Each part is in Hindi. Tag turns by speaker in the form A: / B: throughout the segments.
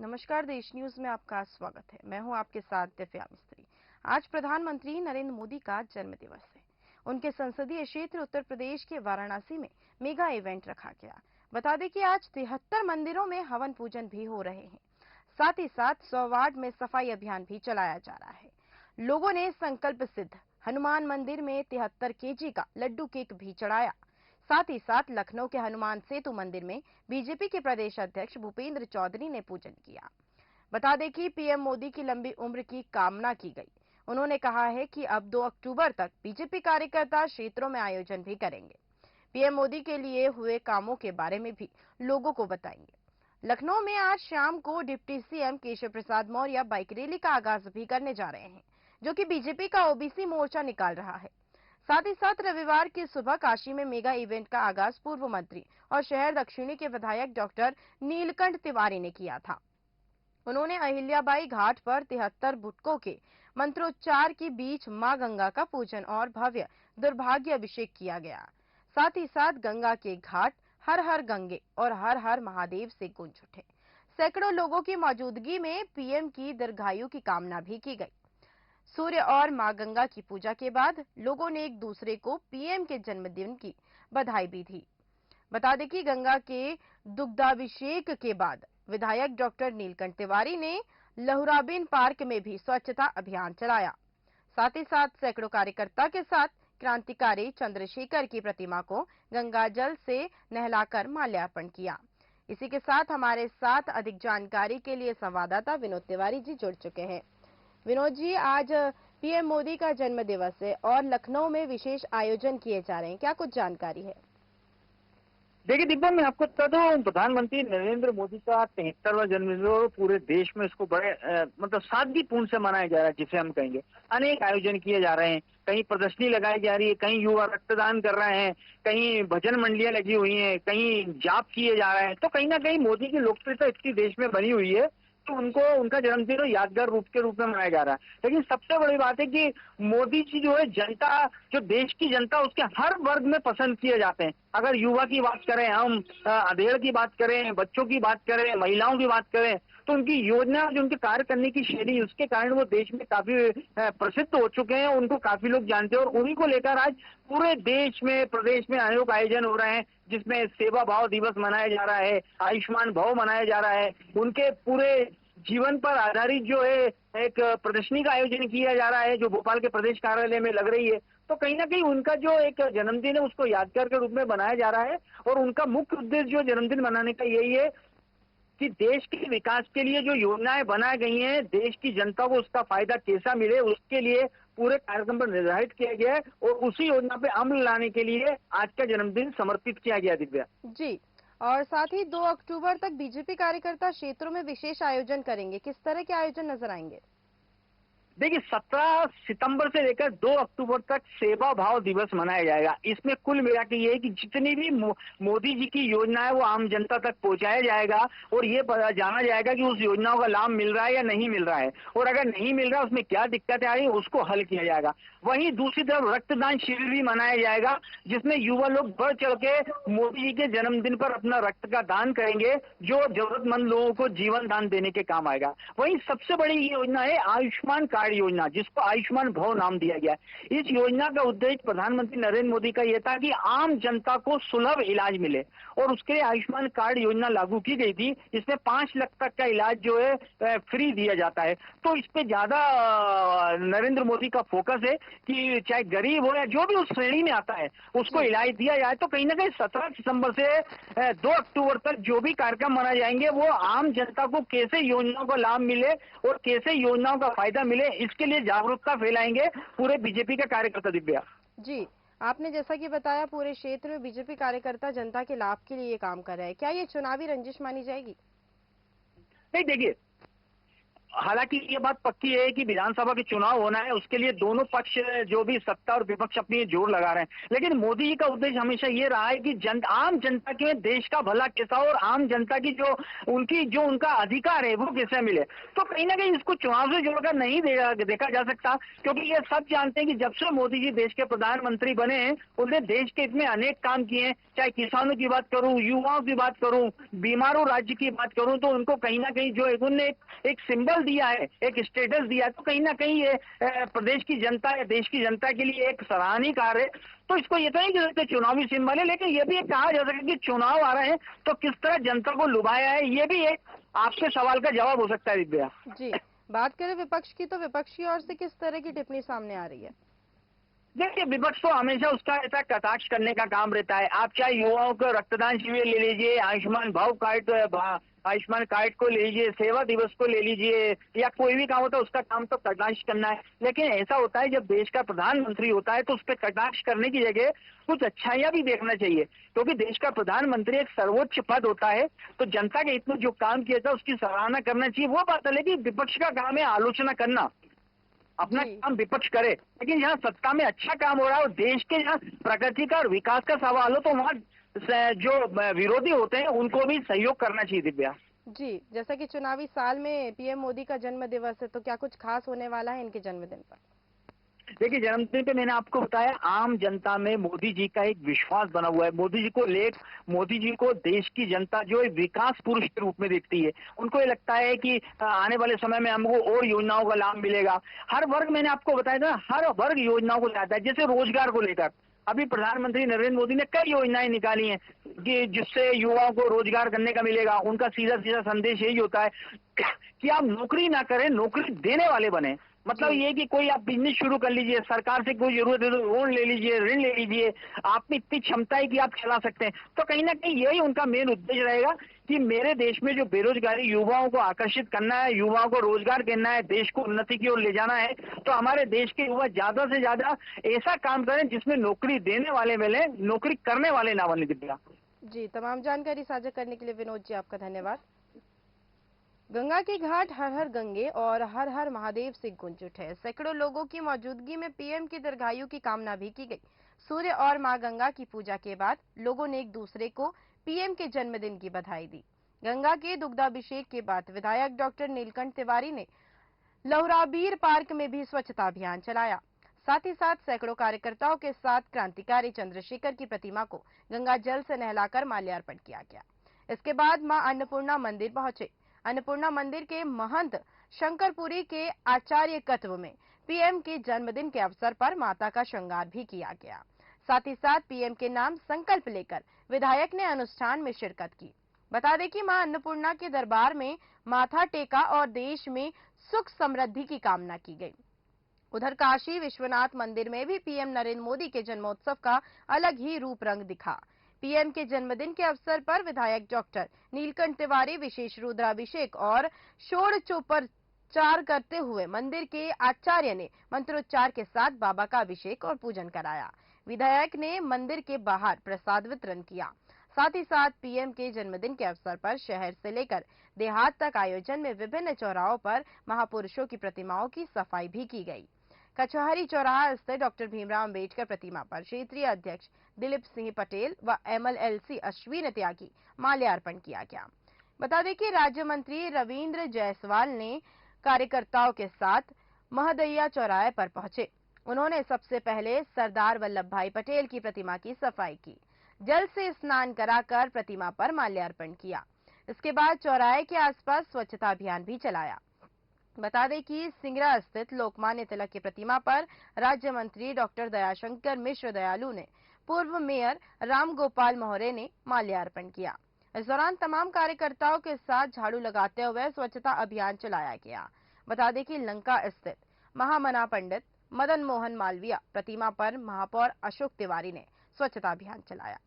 A: नमस्कार, देश न्यूज में आपका स्वागत है। मैं हूं आपके साथ दिव्या मिस्त्री। आज प्रधानमंत्री नरेंद्र मोदी का जन्मदिवस है। उनके संसदीय क्षेत्र उत्तर प्रदेश के वाराणसी में मेगा इवेंट रखा गया। बता दें कि आज 73 मंदिरों में हवन पूजन भी हो रहे हैं। साथ ही साथ 100 वार्ड में सफाई अभियान भी चलाया जा रहा है। लोगों ने संकल्प सिद्ध हनुमान मंदिर में 73 केजी का लड्डू केक भी चढ़ाया। साथ ही साथ लखनऊ के हनुमान सेतु मंदिर में बीजेपी के प्रदेश अध्यक्ष भूपेंद्र चौधरी ने पूजन किया। बता दें कि पीएम मोदी की लंबी उम्र की कामना की गई। उन्होंने कहा है कि अब 2 अक्टूबर तक बीजेपी कार्यकर्ता क्षेत्रों में आयोजन भी करेंगे। पीएम मोदी के लिए हुए कामों के बारे में भी लोगों को बताएंगे। लखनऊ में आज शाम को deputy CM Keshav Prasad Maurya bike rally का आगाज भी करने जा रहे हैं, जो कि बीजेपी का ओबीसी मोर्चा निकाल रहा है। साथ ही साथ रविवार की सुबह काशी में मेगा इवेंट का आगाज पूर्व मंत्री और शहर दक्षिणी के विधायक डॉक्टर नीलकंठ तिवारी ने किया था। उन्होंने अहिल्याबाई घाट पर 73 बुटकों के मंत्रोच्चार के बीच मां गंगा का पूजन और भव्य दुर्भाग्य अभिषेक किया गया। साथ ही साथ गंगा के घाट हर हर गंगे और हर हर महादेव से गूंज उठे। सैकड़ों लोगों की मौजूदगी में पीएम की दीर्घायु की कामना भी की गई। सूर्य और मां गंगा की पूजा के बाद लोगों ने एक दूसरे को पीएम के जन्मदिन की बधाई भी दी। बता दें कि गंगा के दुग्धाभिषेक के बाद विधायक डॉक्टर नीलकंठ तिवारी ने लहुराबेन पार्क में भी स्वच्छता अभियान चलाया। साथ ही साथ सैकड़ों कार्यकर्ता के साथ क्रांतिकारी चंद्रशेखर की प्रतिमा को गंगाजल से नहलाकर माल्यार्पण किया। इसी के साथ हमारे साथ अधिक जानकारी के लिए संवाददाता विनोद तिवारी जी जुड़ चुके हैं। विनोद जी, आज पीएम मोदी का जन्म दिवस है और लखनऊ में विशेष आयोजन किए जा रहे हैं, क्या कुछ जानकारी है?
B: देखिए दिव्या, मैं आपको बता दूं, प्रधानमंत्री नरेंद्र मोदी का 73वां जन्मदिन और पूरे देश में इसको बड़े मतलब सादगीपूर्ण से मनाया जा रहा है, जिसे हम कहेंगे। अनेक आयोजन किए जा रहे हैं, कहीं प्रदर्शनी लगाई जा रही है, कहीं युवा रक्तदान कर रहे हैं, कहीं भजन मंडलियां लगी हुई हैं, कहीं जाप किए जा रहे हैं। तो कहीं ना कहीं मोदी की लोकप्रियता इतनी देश में बनी हुई है तो उनको उनका जन्मदिन यादगार रूप के रूप में मनाया जा रहा है। लेकिन सबसे बड़ी बात है कि मोदी जी जो है, जनता, जो देश की जनता, उसके हर वर्ग में पसंद किए जाते हैं। अगर युवा की बात करें, हम अधेड़ की बात करें, बच्चों की बात करें, महिलाओं की बात करें, तो उनकी योजना, जो उनके कार्य करने की शैली, उसके कारण वो देश में काफी प्रसिद्ध हो चुके हैं। उनको काफी लोग जानते हैं और उन्हीं को लेकर आज पूरे देश में, प्रदेश में अनेक आयोजन हो रहे हैं, जिसमें सेवा भाव दिवस मनाया जा रहा है, आयुष्मान भाव मनाया जा रहा है, उनके पूरे जीवन पर आधारित जो है एक प्रदर्शनी का आयोजन किया जा रहा है, जो भोपाल के प्रदेश कार्यालय में लग रही है। तो कहीं ना कहीं उनका जो एक जन्मदिन है उसको यादगार के रूप में बनाया जा रहा है। और उनका मुख्य उद्देश्य जो जन्मदिन मनाने का यही है कि देश के विकास के लिए जो योजनाएं बनाई गई हैं, देश की जनता को उसका फायदा कैसा मिले, उसके लिए पूरे कार्यक्रम पर निर्धारित किया गया है और उसी योजना पे अमल लाने के लिए आज का जन्मदिन समर्पित किया गया। दिव्या
A: जी, और साथ ही 2 अक्टूबर तक बीजेपी कार्यकर्ता क्षेत्रों में विशेष आयोजन करेंगे। किस तरह के आयोजन नजर आएंगे?
B: देखिए, 17 सितंबर से लेकर 2 अक्टूबर तक सेवा भाव दिवस मनाया जाएगा। इसमें कुल मिला के ये है कि जितनी भी मोदी जी की योजना है वो आम जनता तक पहुंचाया जाएगा और ये जाना जाएगा कि उस योजनाओं का लाभ मिल रहा है या नहीं मिल रहा है, और अगर नहीं मिल रहा है उसमें क्या दिक्कतें आ रही है उसको हल किया जाएगा। वहीं दूसरी तरफ रक्तदान शिविर भी मनाया जाएगा, जिसमें युवा लोग बढ़ चढ़ के मोदी जी के जन्मदिन पर अपना रक्त का दान करेंगे, जो जरूरतमंद लोगों को जीवन दान देने के काम आएगा। वहीं सबसे बड़ी योजना है आयुष्मान कार्ड योजना, जिसको आयुष्मान भव नाम दिया गया है। इस योजना का उद्देश्य प्रधानमंत्री नरेंद्र मोदी का यह था कि आम जनता को सुलभ इलाज मिले, और उसके लिए आयुष्मान कार्ड योजना लागू की गई थी। इसमें 5 लाख तक का इलाज जो है फ्री दिया जाता है। तो इस पे ज्यादा नरेंद्र मोदी का फोकस है कि चाहे गरीब हो या जो भी उस श्रेणी में आता है उसको इलाज दिया जाए। तो कहीं ना कहीं 17 सितंबर से 2 अक्टूबर तक जो भी कार्यक्रम मनाए जाएंगे वो आम जनता को कैसे योजनाओं का लाभ मिले और कैसे योजनाओं का फायदा मिले, इसके लिए जागरूकता फैलाएंगे पूरे बीजेपी के कार्यकर्ता। दिव्या
A: जी, आपने जैसा कि बताया पूरे क्षेत्र में बीजेपी कार्यकर्ता जनता के लाभ के लिए काम कर रहे हैं। क्या ये चुनावी रंजिश मानी जाएगी?
B: नहीं, देखिए, हालांकि ये बात पक्की है कि विधानसभा के चुनाव होना है, उसके लिए दोनों पक्ष जो भी सत्ता और विपक्ष अपनी जोर लगा रहे हैं, लेकिन मोदी जी का उद्देश्य हमेशा ये रहा है कि आम जनता के देश का भला कैसा हो और आम जनता की जो उनका अधिकार है वो कैसे मिले। तो कहीं ना कहीं इसको चुनाव से जोड़कर नहीं देखा जा सकता, क्योंकि ये सब जानते हैं कि जब से मोदी जी देश के प्रधानमंत्री बने हैं, उन्होंने देश के इतने अनेक काम किए हैं, चाहे किसानों की बात करूं, युवाओं की बात करूं, बीमारों राज्य की बात करूं, तो उनको कहीं ना कहीं जो उन्होंने एक सिंबल दिया है, एक स्टेटस दिया है, तो कहीं ना कहीं ये प्रदेश की जनता या देश की जनता के लिए एक सराहनीय कार्य है। तो इसको ये तो नहीं कह सकते चुनावी सिंबल है, लेकिन ये भी एक कहा जा सकता है कि चुनाव आ रहे हैं तो किस तरह जनता को लुभाया है, ये भी एक आपके सवाल का जवाब हो सकता है दिव्या
A: जी। बात करें विपक्ष की, तो विपक्ष की ओर से किस तरह की टिप्पणी सामने आ रही है?
B: देखिए, विपक्ष तो हमेशा उसका ऐसा कटाक्ष करने का काम रहता है। आप चाहे युवाओं को रक्तदान शिविर ले लीजिए, आयुष्मान कार्ड को ले लीजिए, सेवा दिवस को ले लीजिए, या कोई भी काम होता है उसका काम तो कटाक्ष करना है। लेकिन ऐसा होता है जब देश का प्रधानमंत्री होता है तो उस पर कटाक्ष करने की जगह कुछ अच्छाइयां भी देखना चाहिए, क्योंकि देश का प्रधानमंत्री एक सर्वोच्च पद होता है, तो जनता के हित में जो काम किया था उसकी सराहना करना चाहिए। वो बात है, लेकिन विपक्ष का काम है आलोचना करना, अपना काम विपक्ष करे। लेकिन यहाँ सत्ता में अच्छा काम हो रहा है और देश के यहाँ प्रगति का और विकास का सवाल हो, तो वहाँ जो विरोधी होते हैं उनको भी सहयोग करना चाहिए दिव्या
A: जी। जैसा कि चुनावी साल में पीएम मोदी का जन्म दिवस है, तो क्या कुछ खास होने वाला है इनके जन्मदिन पर?
B: देखिए, जन्मदिन पे मैंने आपको बताया, आम जनता में मोदी जी का एक विश्वास बना हुआ है। मोदी जी को देश की जनता जो एक विकास पुरुष के रूप में देखती है, उनको ये लगता है कि आने वाले समय में हमको और योजनाओं का लाभ मिलेगा। हर वर्ग, मैंने आपको बताया था, हर वर्ग योजनाओं को लाता है। जैसे रोजगार को लेकर अभी प्रधानमंत्री नरेंद्र मोदी ने कई योजनाएं निकाली हैं कि जिससे युवाओं को रोजगार करने का मिलेगा। उनका सीधा सीधा संदेश यही होता है कि आप नौकरी ना करें, नौकरी देने वाले बने। मतलब ये कि कोई आप बिजनेस शुरू कर लीजिए, सरकार से कोई जरूरत है तो लोन ले लीजिए, ऋण ले लीजिए, आप में इतनी क्षमता है कि आप चला सकते हैं। तो कहीं ना कहीं यही उनका मेन उद्देश्य रहेगा कि मेरे देश में जो बेरोजगारी, युवाओं को आकर्षित करना है, युवाओं को रोजगार देना है, देश को उन्नति की ओर ले जाना है। तो हमारे देश के युवा ज्यादा से ज्यादा ऐसा काम करें जिसमें नौकरी देने वाले मिले, नौकरी करने वाले ना बने दिव्या।
A: जी, तमाम जानकारी साझा करने के लिए विनोद जी आपका धन्यवाद। गंगा के घाट हर हर गंगे और हर हर महादेव से गूंज उठे। सैकड़ों लोगों की मौजूदगी में पीएम की दीर्घायु की कामना भी की गई। सूर्य और मां गंगा की पूजा के बाद लोगों ने एक दूसरे को पीएम के जन्मदिन की बधाई दी। गंगा के दुग्धाभिषेक के बाद विधायक डॉक्टर नीलकंठ तिवारी ने लहुराबीर पार्क में भी स्वच्छता अभियान चलाया। साथ ही साथ सैकड़ों कार्यकर्ताओं के साथ क्रांतिकारी चंद्रशेखर की प्रतिमा को गंगा जल से नहलाकर माल्यार्पण किया गया। इसके बाद मां अन्नपूर्णा मंदिर पहुंचे। अन्नपूर्णा मंदिर के महंत शंकरपुरी के आचार्यकत्व में पीएम के जन्मदिन के अवसर पर माता का श्रृंगार भी किया गया। साथ ही साथ पीएम के नाम संकल्प लेकर विधायक ने अनुष्ठान में शिरकत की। बता दें कि मां अन्नपूर्णा के दरबार में माथा टेका और देश में सुख समृद्धि की कामना की गई। उधर काशी विश्वनाथ मंदिर में भी पीएम नरेंद्र मोदी के जन्मोत्सव का अलग ही रूप रंग दिखा। पीएम के जन्मदिन के अवसर पर विधायक डॉक्टर नीलकंठ तिवारी विशेष रुद्राभिषेक और षोडशोपचार करते हुए मंदिर के आचार्य ने मंत्रोच्चार के साथ बाबा का अभिषेक और पूजन कराया। विधायक ने मंदिर के बाहर प्रसाद वितरण किया। साथ ही साथ पीएम के जन्मदिन के अवसर पर शहर से लेकर देहात तक आयोजन में विभिन्न चौराहों पर महापुरुषों की प्रतिमाओं की सफाई भी की गई। कचहरी चौराहा स्थित डॉक्टर भीमराव अंबेडकर प्रतिमा पर क्षेत्रीय अध्यक्ष दिलीप सिंह पटेल व एमएलएलसी अश्विन त्यागी माल्यार्पण किया गया। बता दें कि राज्य मंत्री रविंद्र जायसवाल ने कार्यकर्ताओं के साथ महदैया चौराहे पर पहुंचे। उन्होंने सबसे पहले सरदार वल्लभ भाई पटेल की प्रतिमा की सफाई की, जल से स्नान कराकर प्रतिमा पर माल्यार्पण किया। इसके बाद चौराहे के आसपास स्वच्छता अभियान भी चलाया। बता दें कि सिंगरा स्थित लोकमान्य तिलक की प्रतिमा पर राज्य मंत्री डॉक्टर दयाशंकर मिश्र दयालु ने, पूर्व मेयर राम गोपाल मोहरे ने माल्यार्पण किया। इस दौरान तमाम कार्यकर्ताओं के साथ झाड़ू लगाते हुए स्वच्छता अभियान चलाया गया। बता दें कि लंका स्थित महामना पंडित मदन मोहन मालवीय प्रतिमा पर महापौर अशोक तिवारी ने स्वच्छता अभियान चलाया।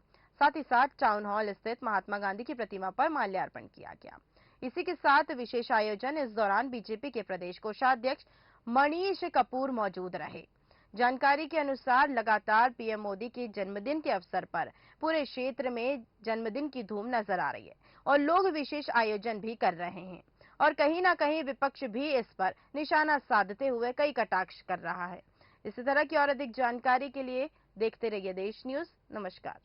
A: साथ ही साथ टाउन हॉल स्थित महात्मा गांधी की प्रतिमा पर माल्यार्पण किया गया। इसी के साथ विशेष आयोजन इस दौरान बीजेपी के प्रदेश कोषाध्यक्ष मनीष कपूर मौजूद रहे। जानकारी के अनुसार लगातार पीएम मोदी के जन्मदिन के अवसर पर पूरे क्षेत्र में जन्मदिन की धूम नजर आ रही है और लोग विशेष आयोजन भी कर रहे हैं। और कहीं ना कहीं विपक्ष भी इस पर निशाना साधते हुए कई कटाक्ष कर रहा है। इसी तरह की और अधिक जानकारी के लिए देखते रहिए देश न्यूज। नमस्कार।